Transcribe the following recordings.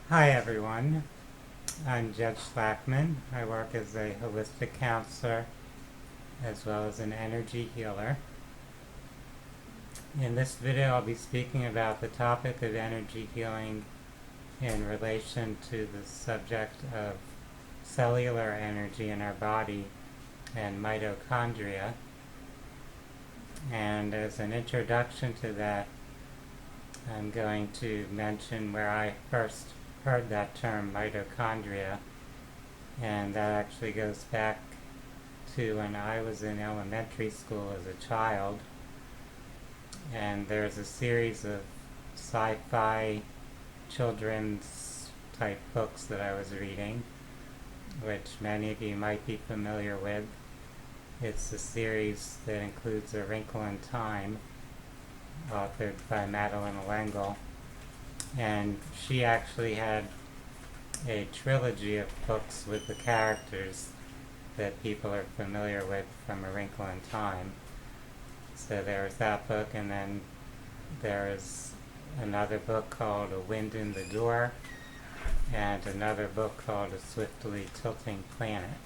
Hi everyone, I'm Jed Shlackman. I work as a holistic counselor as well as an energy healer. In this video I'll be speaking about the topic of energy healing in relation to the subject of cellular energy in our body and mitochondria. And as an introduction to that, I'm going to mention where I first heard that term mitochondria, and that actually goes back to when I was in elementary school as a child. And there's a series of sci-fi children's type books that I was reading, which many of you might be familiar with. It's a series that includes A Wrinkle in Time, authored by Madeline Wrinkle, and she actually had a trilogy of books with the characters that people are familiar with from A Wrinkle in Time. So there was that book, and then there is another book called A Wind in the Door, and another book called A Swiftly Tilting Planet.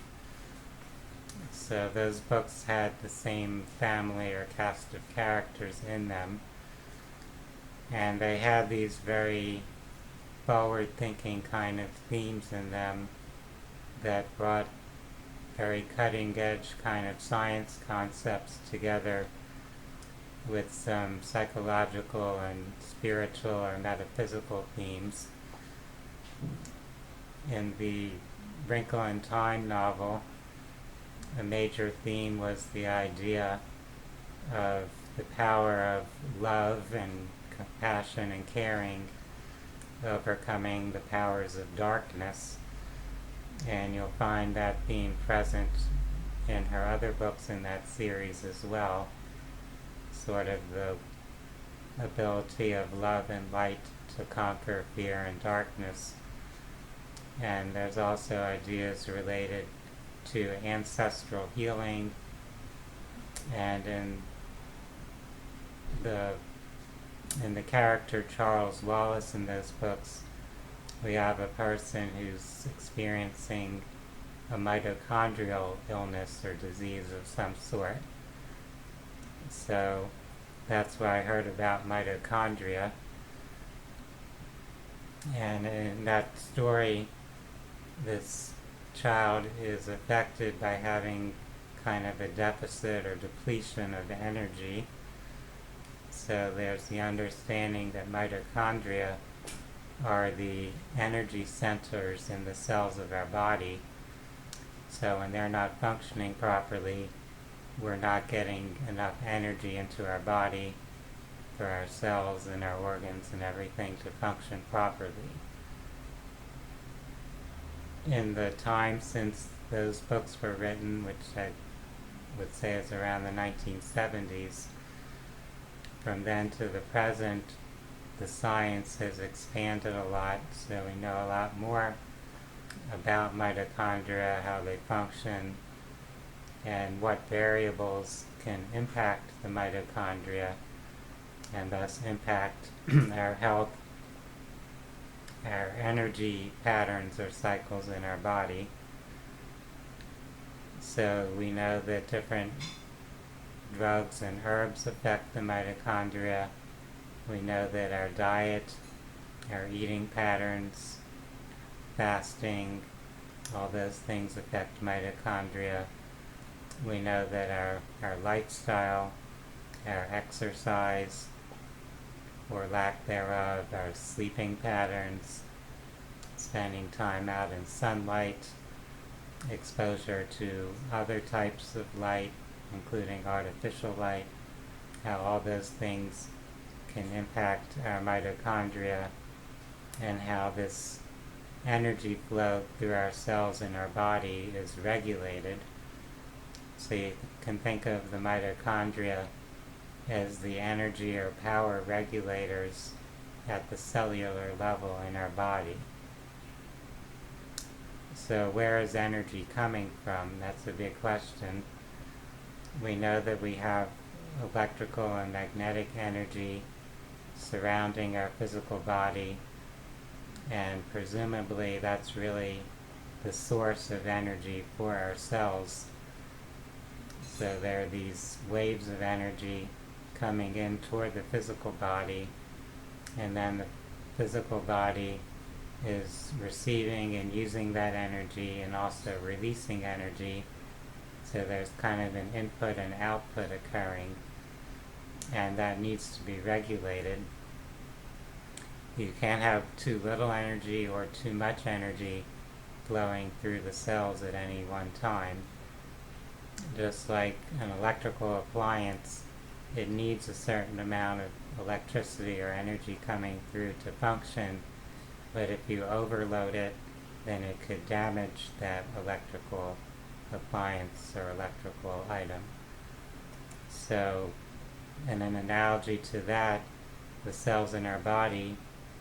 So those books had the same family or cast of characters in them, and they had these very forward-thinking kind of themes in them that brought very cutting-edge kind of science concepts together with some psychological and spiritual or metaphysical themes. In the Wrinkle in Time novel, a major theme was the idea of the power of love and compassion and caring overcoming the powers of darkness, and you'll find that theme present in her other books in that series as well, sort of the ability of love and light to conquer fear and darkness. And there's also ideas related to ancestral healing, and the character Charles Wallace in those books, we have a person who's experiencing a mitochondrial illness or disease of some sort. So that's where I heard about mitochondria. And in that story, this child is affected by having kind of a deficit or depletion of energy. So there's the understanding that mitochondria are the energy centers in the cells of our body. So when they're not functioning properly, we're not getting enough energy into our body for our cells and our organs and everything to function properly. In the time since those books were written, which I would say is around the 1970s, from then to the present, the science has expanded a lot, so we know a lot more about mitochondria, how they function, and what variables can impact the mitochondria and thus impact our health, our energy patterns or cycles in our body. So we know that different drugs and herbs affect the mitochondria. We know that our diet, our eating patterns, fasting, all those things affect mitochondria. We know that our lifestyle, our exercise, or lack thereof, our sleeping patterns, spending time out in sunlight, exposure to other types of light, including artificial light, how all those things can impact our mitochondria, and how this energy flow through our cells in our body is regulated. So you can think of the mitochondria as the energy or power regulators at the cellular level in our body. So where is energy coming from? That's a big question. We know that we have electrical and magnetic energy surrounding our physical body, and presumably that's really the source of energy for our cells. So there are these waves of energy coming in toward the physical body, and then the physical body is receiving and using that energy and also releasing energy. So there's kind of an input and output occurring, and that needs to be regulated. You can't have too little energy or too much energy flowing through the cells at any one time. Just like an electrical appliance, it needs a certain amount of electricity or energy coming through to function, but if you overload it, then it could damage that electrical appliance or electrical item. So, in an analogy to that, the cells in our body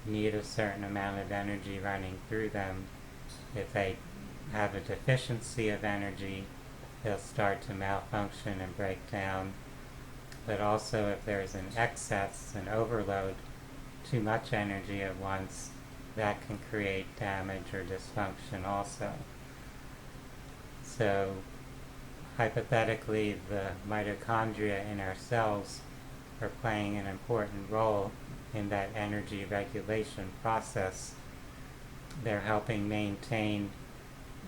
need a certain amount of energy running through them. If they have a deficiency of energy, they'll start to malfunction and break down. But also if there's an excess, an overload, too much energy at once, that can create damage or dysfunction also. So hypothetically, the mitochondria in our cells are playing an important role in that energy regulation process. They're helping maintain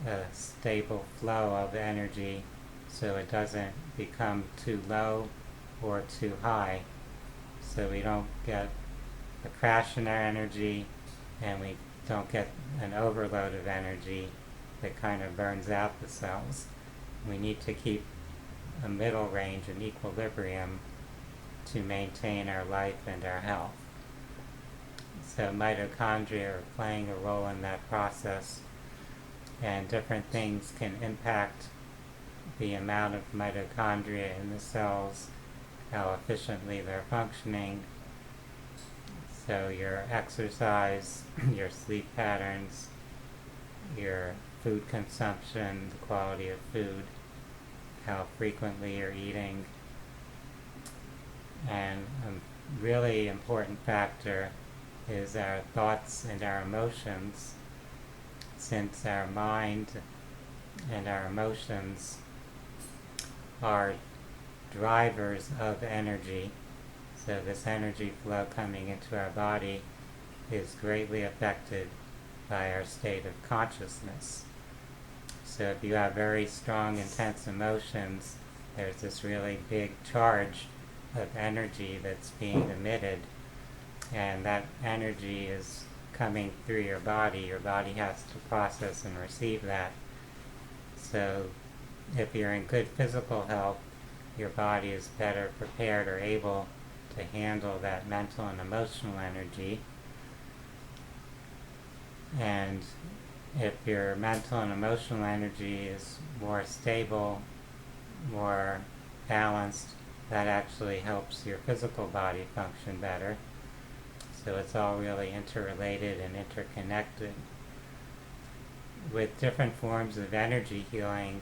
a stable flow of energy so it doesn't become too low or too high, so we don't get a crash in our energy and we don't get an overload of energy that kind of burns out the cells. We need to keep a middle range, an equilibrium, to maintain our life and our health. So mitochondria are playing a role in that process, and different things can impact the amount of mitochondria in the cells, how efficiently they're functioning. So your exercise, your sleep patterns, your food consumption, the quality of food, how frequently you're eating. And a really important factor is our thoughts and our emotions, since our mind and our emotions are drivers of energy. So this energy flow coming into our body is greatly affected by our state of consciousness. So if you have very strong, intense emotions, there's this really big charge of energy that's being emitted, and that energy is coming through your body. Your body has to process and receive that. So if you're in good physical health, your body is better prepared or able to handle that mental and emotional energy. And if your mental and emotional energy is more stable, more balanced, that actually helps your physical body function better. So it's all really interrelated and interconnected. With different forms of energy healing,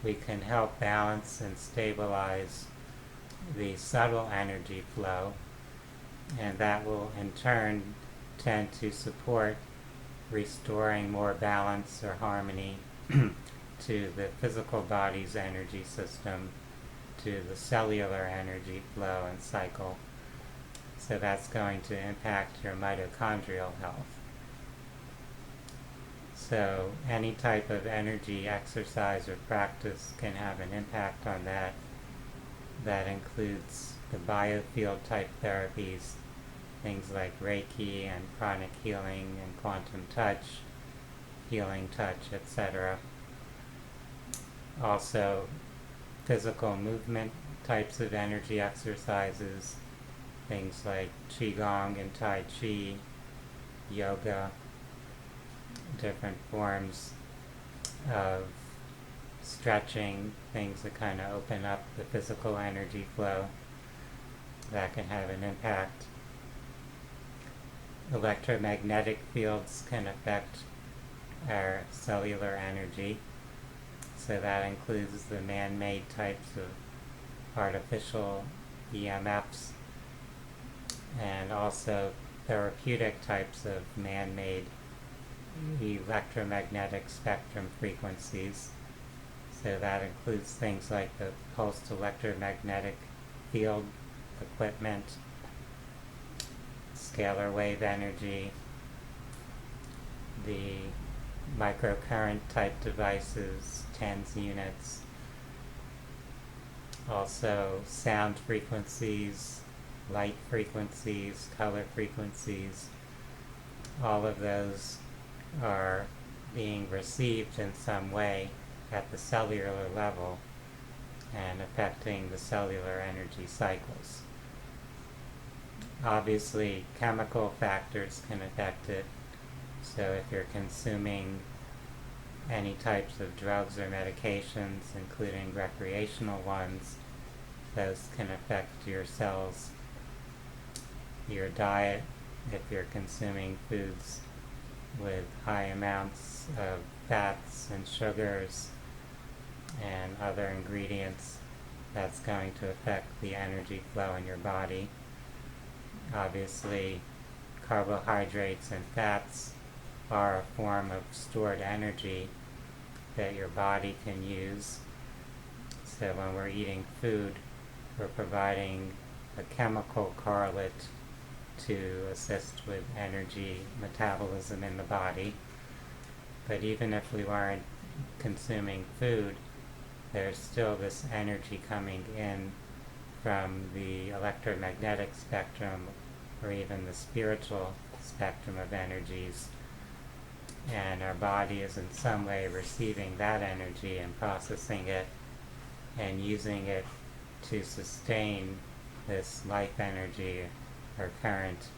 we can help balance and stabilize the subtle energy flow, and that will in turn tend to support restoring more balance or harmony to the physical body's energy system, to the cellular energy flow and cycle. So that's going to impact your mitochondrial health. So any type of energy exercise or practice can have an impact on that. That includes the biofield type therapies, things like Reiki and pranic healing and quantum touch, healing touch, etc. Also, physical movement types of energy exercises, things like Qigong and Tai Chi, yoga, different forms of stretching, things that kind of open up the physical energy flow, that can have an impact. Electromagnetic fields can affect our cellular energy, so that includes the man-made types of artificial EMFs and also therapeutic types of man-made electromagnetic spectrum frequencies. So that includes things like the pulsed electromagnetic field equipment, scalar wave energy, the microcurrent type devices, TENS units, also sound frequencies, light frequencies, color frequencies. All of those are being received in some way at the cellular level and affecting the cellular energy cycles. Obviously, chemical factors can affect it. So if you're consuming any types of drugs or medications, including recreational ones, those can affect your cells. Your diet, if you're consuming foods with high amounts of fats and sugars and other ingredients, that's going to affect the energy flow in your body. Obviously, carbohydrates and fats are a form of stored energy that your body can use. So when we're eating food, we're providing a chemical correlate to assist with energy metabolism in the body. But even if we weren't consuming food, there's still this energy coming in from the electromagnetic spectrum or even the spiritual spectrum of energies, and our body is in some way receiving that energy and processing it and using it to sustain this life energy or current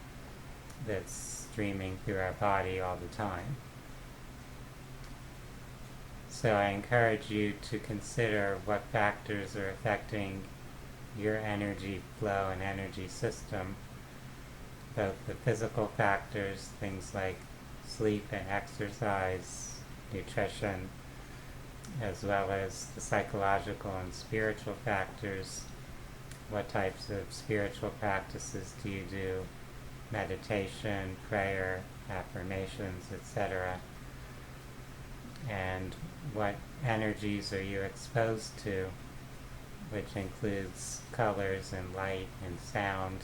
that's streaming through our body all the time. So I encourage you to consider what factors are affecting your energy flow and energy system, both the physical factors, things like sleep and exercise, nutrition, as well as the psychological and spiritual factors. What types of spiritual practices do you do? Meditation, prayer, affirmations, etc. And what energies are you exposed to, which includes colors and light and sound.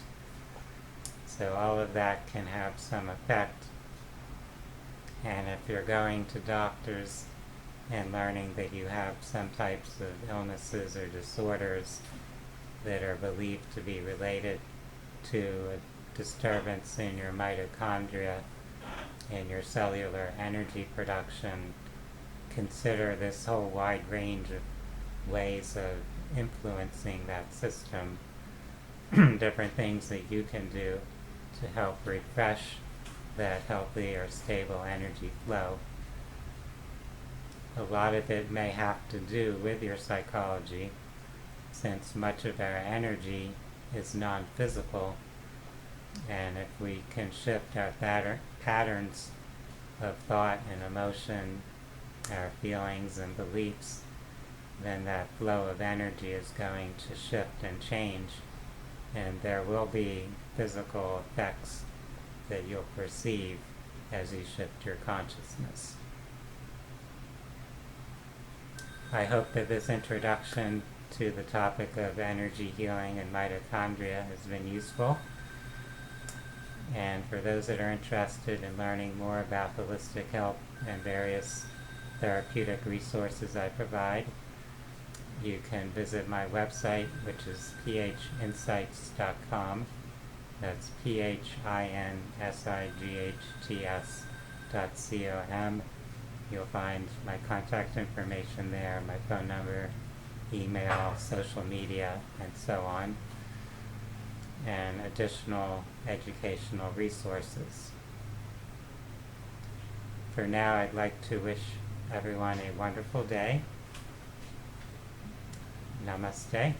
So all of that can have some effect. And if you're going to doctors and learning that you have some types of illnesses or disorders that are believed to be related to a disturbance in your mitochondria and your cellular energy production, consider this whole wide range of ways of influencing that system, different things that you can do to help refresh that healthy or stable energy flow. A lot of it may have to do with your psychology, since much of our energy is non-physical, and if we can shift our patterns of thought and emotion, our feelings and beliefs, then that flow of energy is going to shift and change, and there will be physical effects that you'll perceive as you shift your consciousness. I hope that this introduction to the topic of energy healing and mitochondria has been useful. And for those that are interested in learning more about holistic health and various therapeutic resources I provide, you can visit my website, which is phinsights.com. That's phinsights.com. You'll find my contact information there, my phone number, email, social media, and so on, and additional educational resources. For now, I'd like to wish everyone a wonderful day. Namaste.